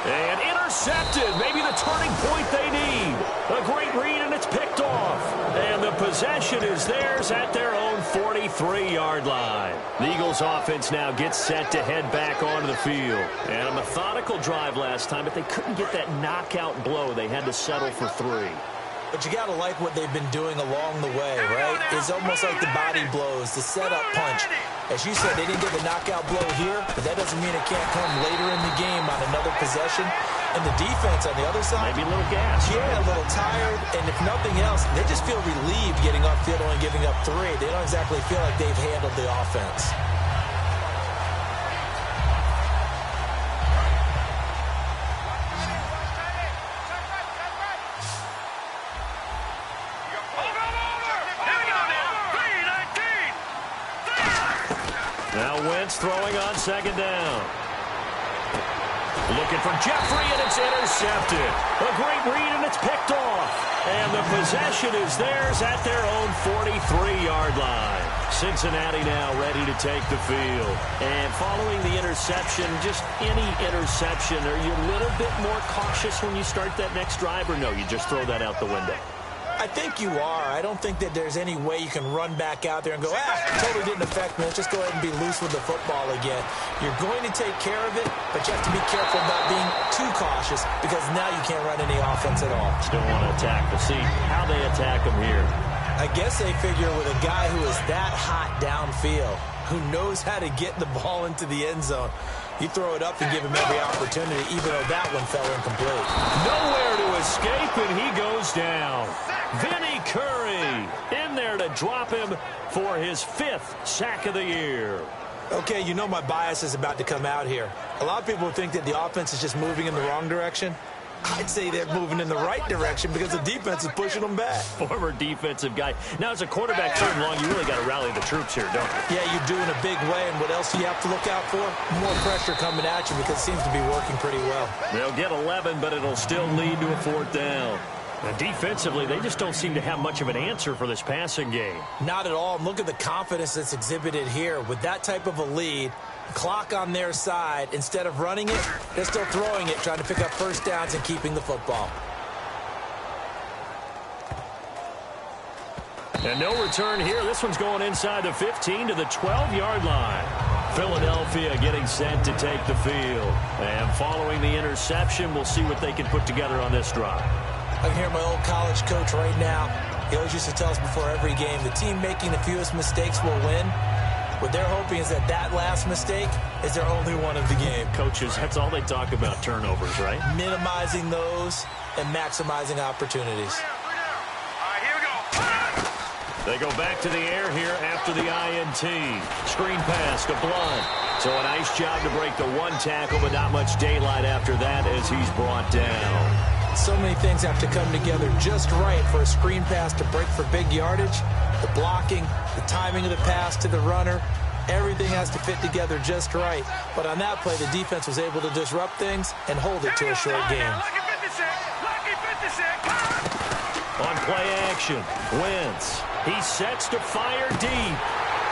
And intercepted. Maybe the turning point they need. A great read, and it's picked off. And the possession is theirs at their own 43-yard line. The Eagles offense now gets set to head back onto the field. And a methodical drive last time, but they couldn't get that knockout blow. They had to settle for 3. But you got to like what they've been doing along the way, right? It's almost like the body blows, the setup punch. As you said, they didn't get the knockout blow here, but that doesn't mean it can't come later in the game on another possession. And the defense on the other side, maybe a little gas. Yeah, a little tired. And if nothing else, they just feel relieved getting off field and giving up 3. They don't exactly feel like they've handled the offense. Now Wentz throwing on second down. Looking for Jeffrey, and it's intercepted. A great read, and it's picked off. And the possession is theirs at their own 43-yard line. Cincinnati now ready to take the field. And following the interception, just any interception, are you a little bit more cautious when you start that next drive, or no, you just throw that out the window? I think you are. I don't think that there's any way you can run back out there and go, totally didn't affect me. Let's just go ahead and be loose with the football again. You're going to take care of it, but you have to be careful about being too cautious because now you can't run any offense at all. Still want to attack. We'll see how they attack them here. I guess they figure with a guy who is that hot downfield, who knows how to get the ball into the end zone, you throw it up and give him every opportunity, even though that one fell incomplete. Nowhere to escape, and he goes down. Vinny Curry in there to drop him for his 5th sack of the year. Okay, you know my bias is about to come out here. A lot of people think that the offense is just moving in the wrong direction. I'd say they're moving in the right direction because the defense is pushing them back. Former defensive guy. Now, as a quarterback third and long, you really got to rally the troops here, don't you? Yeah, you do in a big way, and what else do you have to look out for? More pressure coming at you because it seems to be working pretty well. They'll get 11, but it'll still lead to a 4th down. And defensively, they just don't seem to have much of an answer for this passing game. Not at all. Look at the confidence that's exhibited here. With that type of a lead, clock on their side, instead of running it, they're still throwing it, trying to pick up first downs and keeping the football. And no return here. This one's going inside the 15 to the 12-yard line. Philadelphia getting set to take the field. And following the interception, we'll see what they can put together on this drive. I can hear my old college coach right now. He always used to tell us before every game, the team making the fewest mistakes will win. What they're hoping is that last mistake is their only one of the game. Coaches, that's all they talk about, turnovers, right? Minimizing those and maximizing opportunities. All right, here we go. They go back to the air here after the INT. Screen pass to Blunt. So a nice job to break the one tackle, but not much daylight after that as he's brought down. So many things have to come together just right for a screen pass to break for big yardage. The blocking, the timing of the pass to the runner, everything has to fit together just right. But on that play, the defense was able to disrupt things and hold it to a short game. Lucky 56. On play action, Wentz. He sets to fire deep.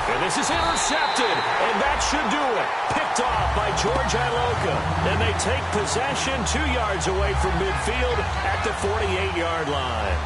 And this is intercepted, and that should do it. Picked off by George Iloka. And they take possession 2 yards away from midfield at the 48-yard line.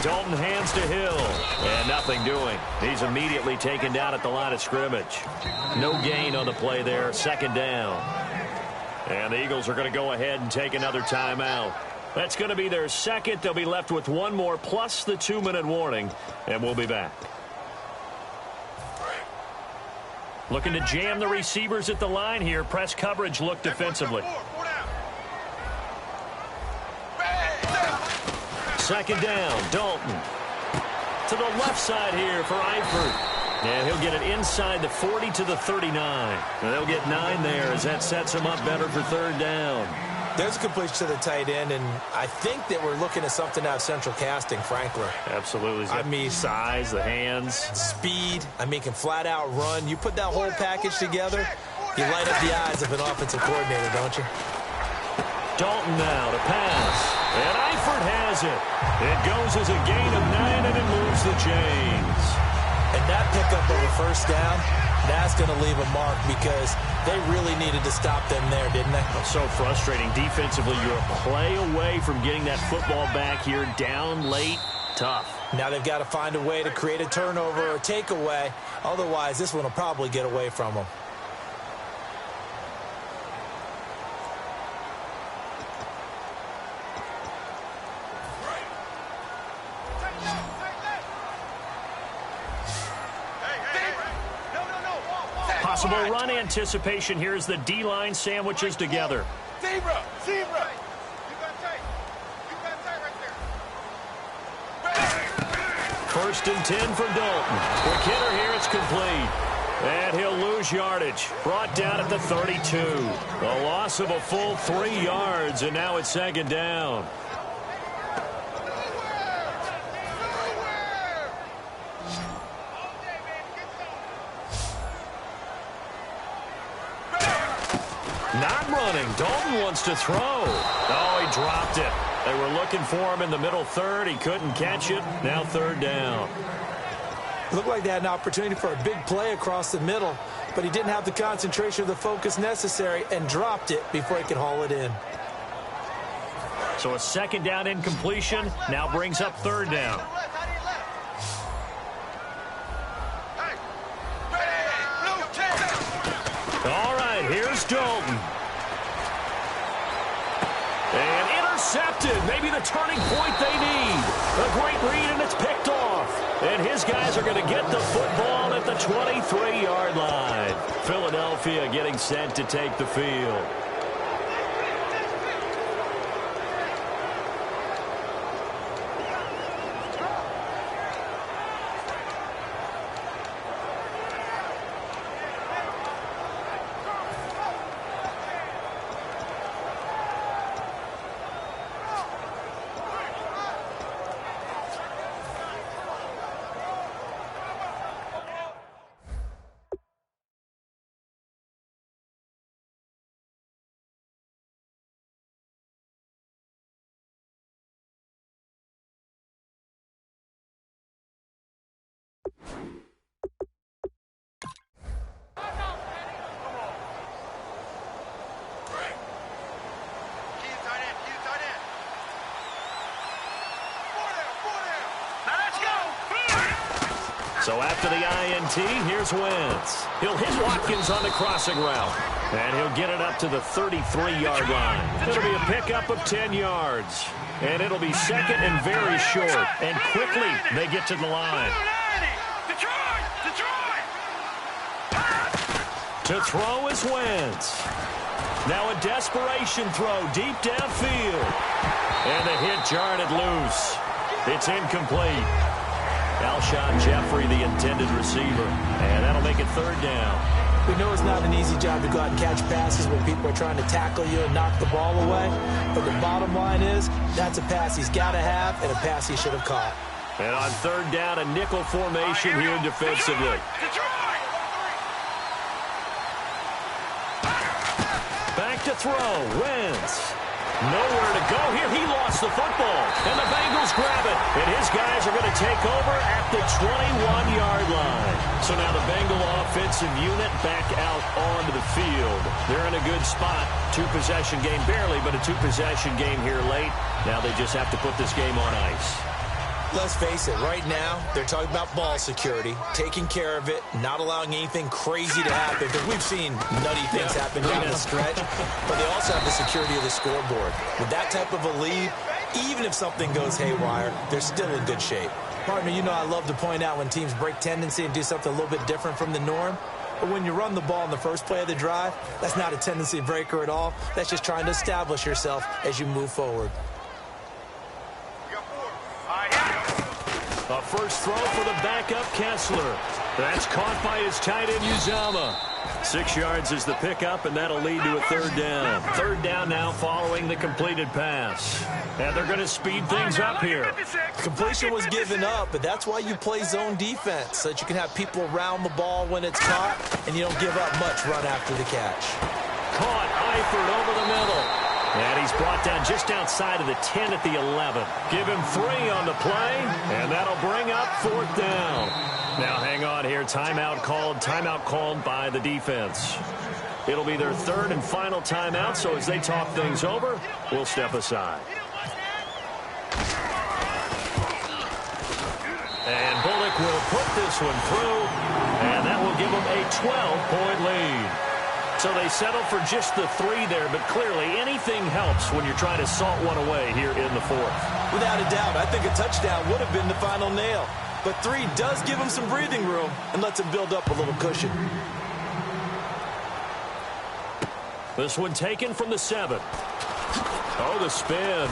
Dalton hands to Hill, and nothing doing. He's immediately taken down at the line of scrimmage. No gain on the play there, second down. And the Eagles are going to go ahead and take another timeout. That's going to be their second. They'll be left with one more plus the 2-minute warning, and we'll be back. Looking to jam the receivers at the line here. Press coverage look defensively. Second down, Dalton. To the left side here for Eifert. And he'll get it inside the 40 to the 39. And they'll get 9 there as that sets him up better for third down. There's a completion to the tight end, and I think that we're looking at something out of central casting, frankly. Absolutely. I mean, size, the hands. Speed. I mean, can flat out run. You put that whole package together, you light up the eyes of an offensive coordinator, don't you? Dalton now to pass. And Eifert has it. It goes as a gain of 9, and it moves the chains. And that pickup of a first down, that's going to leave a mark because they really needed to stop them there, didn't they? So frustrating. Defensively, you're a play away from getting that football back here down late. Tough. Now they've got to find a way to create a turnover or takeaway. Otherwise, this one will probably get away from them. Possible run anticipation here as the D-line sandwiches together. Zebra! Zebra! You got tight. You got tight right there. 1st and 10 for Dalton. Quick hitter here. It's complete. And he'll lose yardage. Brought down at the 32. A loss of a full 3 yards, and now it's 2nd down. Not running. Dalton wants to throw. Oh, he dropped it. They were looking for him in the middle third. He couldn't catch it. Now 3rd down. Looked like they had an opportunity for a big play across the middle, but he didn't have the concentration or the focus necessary and dropped it before he could haul it in. So a 2nd down incompletion now brings up 3rd down. All right, here's Dalton. And intercepted. Maybe the turning point they need. A great read, and it's picked off. And his guys are going to get the football at the 23-yard line. Philadelphia getting set to take the field. So after the INT, here's Wentz. He'll hit Watkins on the crossing route. And he'll get it up to the 33-yard line. It'll be a pickup of 10 yards. And it'll be 2nd and very short. And quickly, they get to the line. To throw is Wentz. Now a desperation throw deep downfield. And the hit jarred it loose. It's incomplete. Alshon Jeffrey, the intended receiver. And that'll make it 3rd down. We know it's not an easy job to go out and catch passes when people are trying to tackle you and knock the ball away. But the bottom line is, that's a pass he's got to have and a pass he should have caught. And on 3rd down, a nickel formation here defensively. Back to throw. Wentz. Nowhere to go here. He lost the football. And the Bengals grab it. And his guys are going to take over at the 21-yard line. So now the Bengal offensive unit back out onto the field. They're in a good spot. 2-possession game barely, but a 2-possession game here late. Now they just have to put this game on ice. Let's face it, right now, they're talking about ball security, taking care of it, not allowing anything crazy to happen, because we've seen nutty things happen down the stretch, but they also have the security of the scoreboard. With that type of a lead, even if something goes haywire, they're still in good shape. Partner, you know I love to point out when teams break tendency and do something a little bit different from the norm, but when you run the ball in the first play of the drive, that's not a tendency breaker at all. That's just trying to establish yourself as you move forward. A first throw for the backup Kessler. That's caught by his tight end Uzama. 6 yards is the pickup, and that'll lead to a 3rd down. 3rd down now following the completed pass. And they're going to speed things up here. Completion was given up, but that's why you play zone defense, so that you can have people around the ball when it's caught, and you don't give up much run after the catch. Caught Eifert over the middle. And he's brought down just outside of the 10 at the 11. Give him 3 on the play, and that'll bring up 4th down. Now hang on here. Timeout called by the defense. It'll be their 3rd and final timeout, so as they talk things over, we'll step aside. And Bullock will put this one through, and that will give them a 12-point lead. So they settle for just the 3 there, but clearly anything helps when you're trying to salt one away here in the 4th. Without a doubt, I think a touchdown would have been the final nail. But 3 does give them some breathing room and lets them build up a little cushion. This one taken from the 7. Oh, the spin.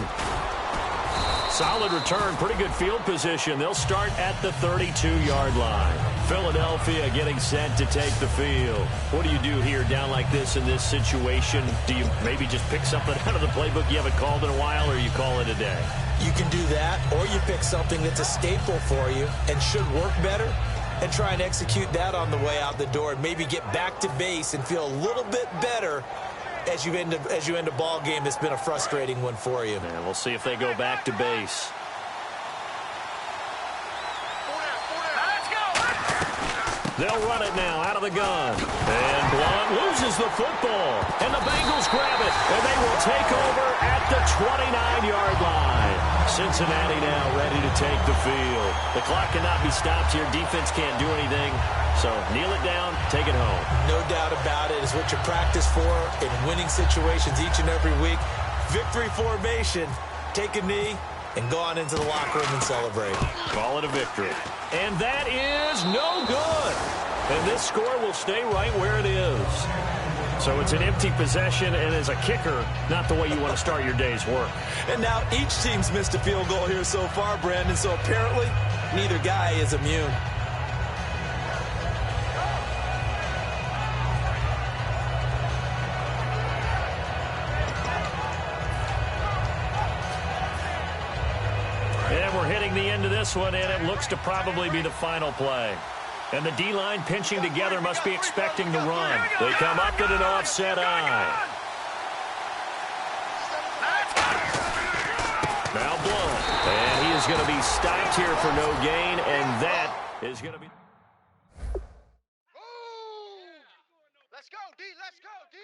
Solid return, pretty good field position. They'll start at the 32-yard line. Philadelphia getting set to take the field. What do you do here down like this in this situation? Do you maybe just pick something out of the playbook you haven't called in a while, or you call it a day? You can do that, or you pick something that's a staple for you and should work better and try and execute that on the way out the door and maybe get back to base and feel a little bit better as you end a ball game that's been a frustrating one for you. And we'll see if they go back to base. They'll run it now out of the gun. And Blunt loses the football. And the Bengals grab it. And they will take over at the 29-yard line. Cincinnati now ready to take the field. The clock cannot be stopped here. Defense can't do anything. So kneel it down, take it home. No doubt about it. It's what you practice for in winning situations each and every week. Victory formation. Take a knee and go on into the locker room and celebrate. Call it a victory. And that is no good. And this score will stay right where it is. So it's an empty possession, and as a kicker, not the way you want to start your day's work. And now each team's missed a field goal here so far, Brandon, so apparently neither guy is immune. And we're hitting the end of this one, and it looks to probably be the final play. And the D-line pinching together must be expecting the run. They come up at an offset eye. Now Blunt. And he is going to be stopped here for no gain, and that is going to be... Let's go, D. Let's go, D.